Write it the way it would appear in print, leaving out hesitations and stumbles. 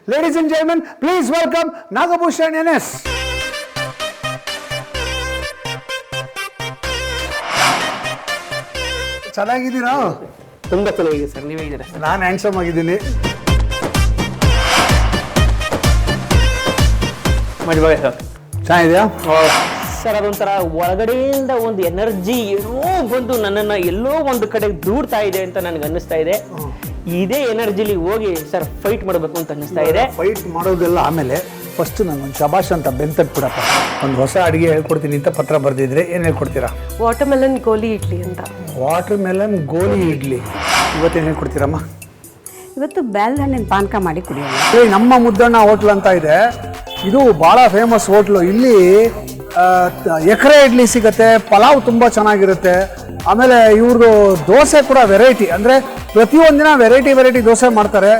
Ladies and gentlemen, please welcome Nagabhushan NS. ಚೆನ್ನಾಗಿದ್ದೀರಾ? ತುಂಬಾ ಚೆನ್ನಾಗಿದೆ ಸರ್, ನೀವೇ ಇದ್ದೀರಾ? ನಾನು ಹ್ಯಾಂಡ್ಸಮ್ ಆಗಿದ್ದೀನಿ. ಮಾಡಿ ಸರ್, ಚೆನ್ನಾಗಿದೆಯಾ ಸರ್? ಅದೊಂಥರ ಒಳಗಡೆಯಿಂದ ಒಂದು ಎನರ್ಜಿ ಏನೋ ಬಂದು ನನ್ನನ್ನು ಎಲ್ಲೋ ಒಂದು ಕಡೆ ದೂಡ್ತಾ ಇದೆ ಅಂತ ನನಗೆ ಅನ್ನಿಸ್ತಾ ಇದೆ. ಇದೇ ಎನರ್ಜಿಲಿ ಹೋಗಿ ಸರ್ ಫೈಟ್ ಮಾಡಬೇಕು ಅಂತ ಅನ್ನಿಸ್ತಾ ಇದೆ. ಫೈಟ್ ಮಾಡೋದೆಲ್ಲ ಆಮೇಲೆ ಫಸ್ಟ್ ನನಗೊಂದು ಶಬಾಷ್ ಅಂತ ಬೆಂತಟ್ಬಿಡಪ್ಪ. ಒಂದು ಹೊಸ ಅಡುಗೆ ಹೇಳ್ಕೊಡ್ತೀನಿ ಅಂತ ಪತ್ರ ಬರೆದಿದ್ರೆ ಏನು ಹೇಳ್ಕೊಡ್ತೀರಾ? ವಾಟರ್ಮೆಲನ್ ಗೋಲಿ ಇಡ್ಲಿ ಅಂತ. ವಾಟರ್ ಮೆಲನ್ ಗೋಲಿ ಇಡ್ಲಿ. ಇವತ್ತೇನು ಹೇಳ್ಕೊಡ್ತೀರಮ್ಮ? ಇವತ್ತು ಬೆಲ್ಲ ಹಣ್ಣಿನ ಪಾನಕ ಮಾಡಿ ಕುಡಿಯೋಣ. ನಮ್ಮ ಮುದ್ದಣ್ಣ ಹೋಟ್ಲ್ ಅಂತ ಇದೆ, ಇದು ಭಾಳ ಫೇಮಸ್ ಹೋಟ್ಲು. ಇಲ್ಲಿ ಎಕರೆ ಇಡ್ಲಿ ಸಿಗುತ್ತೆ, ಪಲಾವ್ ತುಂಬ ಚೆನ್ನಾಗಿರುತ್ತೆ. ಆಮೇಲೆ ಇವ್ರದ್ದು ದೋಸೆ ಕೂಡ ವೆರೈಟಿ, ಅಂದರೆ ಪ್ರತಿಯೊಂದಿನ ವೆರೈಟಿ ದೋಸೆ ಮಾಡ್ತಾರೆ.